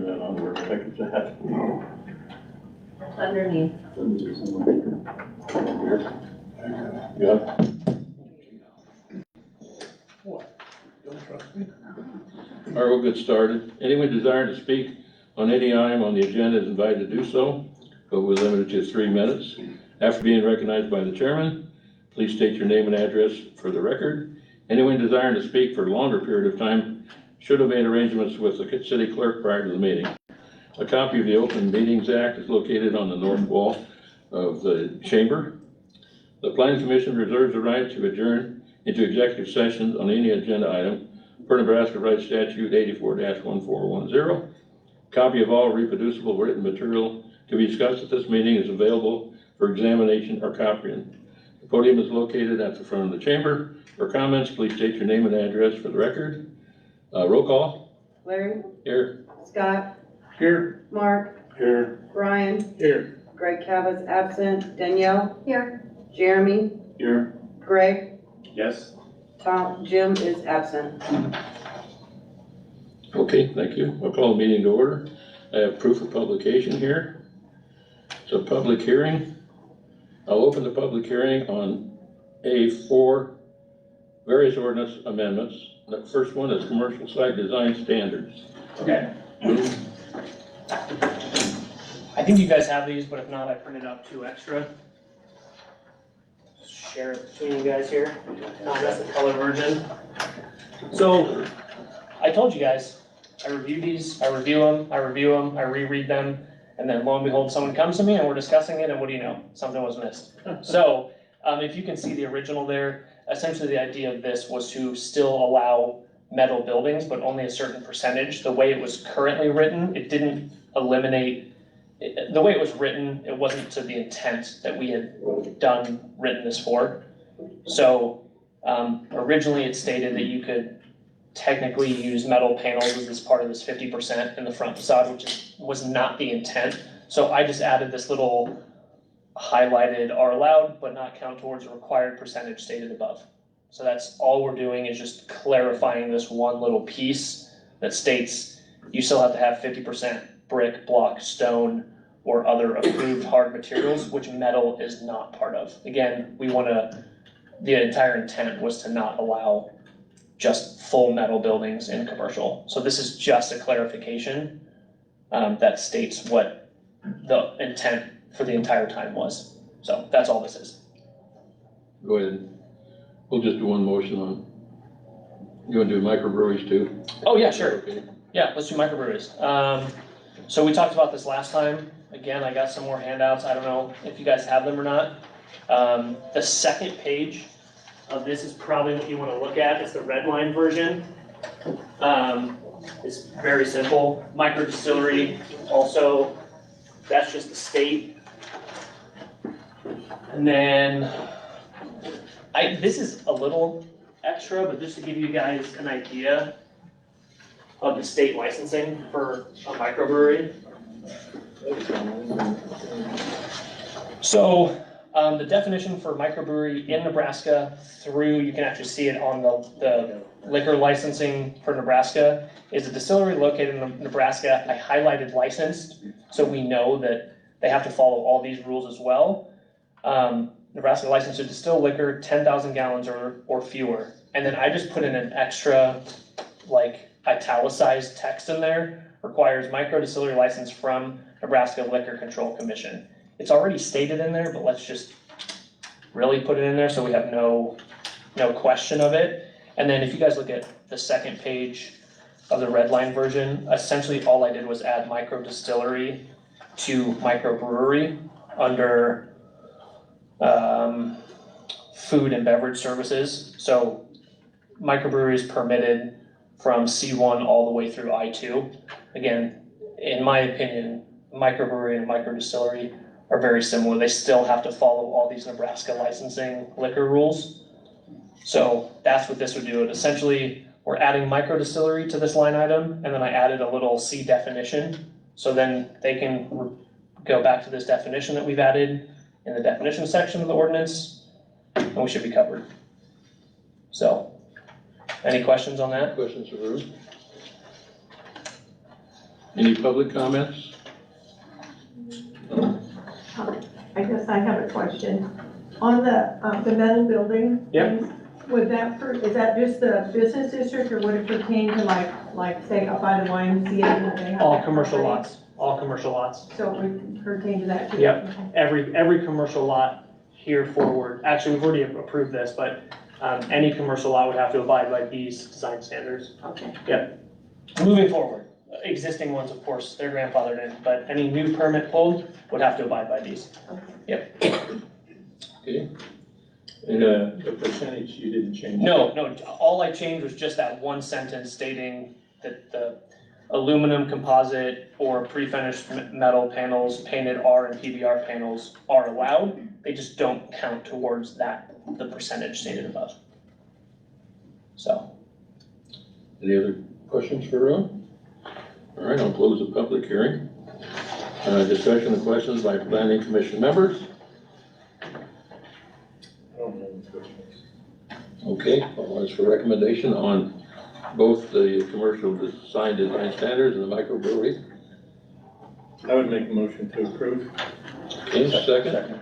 and then on where the heck is that? Underneath. Yeah. Don't trust me? All right, we'll get started. Anyone desiring to speak on any item on the agenda is invited to do so, but we're limited to 3 minutes. After being recognized by the chairman, please state your name and address for the record. Anyone desiring to speak for a longer period of time should have made arrangements with the city clerk prior to the meeting. A copy of the Open Meetings Act is located on the north wall of the chamber. The Planning Commission reserves the right to adjourn into executive sessions on any agenda item per Nebraska Right Statute 84-1410. Copy of all reproducible written material to be discussed at this meeting is available for examination or copying. The podium is located at the front of the chamber. For comments, please state your name and address for the record. Roll call. Larry, Here. Scott, Here. Mark, Here. Brian, Here. Greg Cabot's absent, Danielle, Here. Jeremy, Here. Greg, Yes. Jim is absent. Okay, thank you. I'll call the meeting to order. I have proof of publication here. It's a public hearing. I'll open the public hearing on A4, various ordinance amendments. The first one is commercial site design standards. Okay. I think you guys have these, but if not, I printed out 2 extra. Share it between you guys here. That's the color version. So, I told you guys, I review these, I review them, I reread them, and then lo and behold, someone comes to me and we're discussing it, and what do you know? Something was missed. So, if you can see the original there, essentially the idea of this was to still allow metal buildings, but only a certain percentage. The way it was currently written, it didn't eliminate, the way it was written, it wasn't to the intent that we had written this for. So originally it stated that you could technically use metal panels as part of this 50% in the front facade, which was not the intent. So I just added this little highlighted are allowed, but not count towards a required percentage stated above. So that's all we're doing, is just clarifying this one little piece that states you still have to have 50% brick, block, stone, or other approved hard materials, which metal is not part of. Again, the entire intent was to not allow just full metal buildings in commercial. So this is just a clarification that states what the intent for the entire time was. So that's all this is. Go ahead. We'll just do one motion on. You want to do microbreweries too? Oh, yeah, sure. Okay. Yeah, let's do microbreweries. So we talked about this last time. Again, I got some more handouts. I don't know if you guys have them or not. The second page of this is probably what you want to look at. It's the red line version. It's very simple. Micro distillery, also, that's just the state. And then, this is a little extra, but just to give you guys an idea of the state licensing for a microbrewery. So, the definition for microbrewery in Nebraska you can actually see it on the liquor licensing for Nebraska, is a distillery located in Nebraska. I highlighted licensed, so we know that they have to follow all these rules as well. Nebraska licensed to distill liquor 10,000 gallons or fewer. And then I just put in an extra, italicized text in there, requires micro distillery license from Nebraska Liquor Control Commission. It's already stated in there, but let's just really put it in there so we have no question of it. And then if you guys look at the second page of the red line version, essentially all I did was add micro distillery to microbrewery under food and beverage services. So microbreweries permitted from C1 all the way through I2. Again, in my opinion, microbrewery and microdistillery are very similar. They still have to follow all these Nebraska licensing liquor rules. So that's what this would do. Essentially, we're adding microdistillery to this line item, and then I added a little C definition. So then they can go back to this definition that we've added in the definition section of the ordinance, and we should be covered. So, any questions on that? Questions for Bruce? Any public comments? I guess I have a question. On the metal building. Yep. things, Would that, is that just the business district or would it pertain to like say up by the YMCA that they have? All that commercial property? lots, all commercial lots. So it would pertain to that too? Yep. Okay. Every commercial lot here forward, actually, we've already approved this, but, any commercial lot would have to abide by these design standards. Okay. Moving forward, existing ones, of course, they're grandfathered in, but any new permit pulled would have to abide by these. Okay, And, the percentage you didn't change. No, all I changed was just that one sentence stating that the aluminum composite or pre-finished metal panels, painted R and PBR panels are allowed. They just don't count towards that, the percentage stated above. So, any other questions for Ron? All right, I'll close the public hearing. Discussion and questions by planning commission members. Okay, I'll ask for recommendation on both the commercial design standards and the microbrewery. I would make a motion to approve. Okay, second.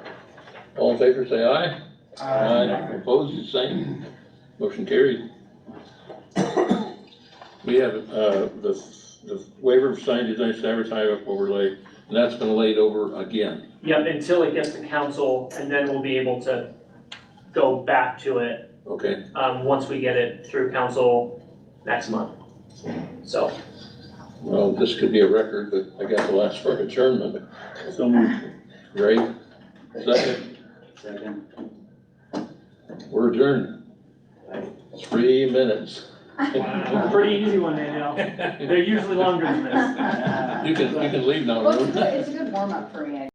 All in favor, say aye. Opposed, the same. Motion carried. We have, the waiver of sign design standards highway overlay, and that's been laid over again. yeah, until it gets to council, and then we'll be able to go back to it, Okay, once we get it through council next month. So, well, this could be a record, but I got the last for adjournment. So moved. Great. Second, Second. we're adjourned. 3 minutes. pretty easy one, Danielle. They're usually longer than this. You can leave now, Well, Ruth. it's a good warm-up for me, I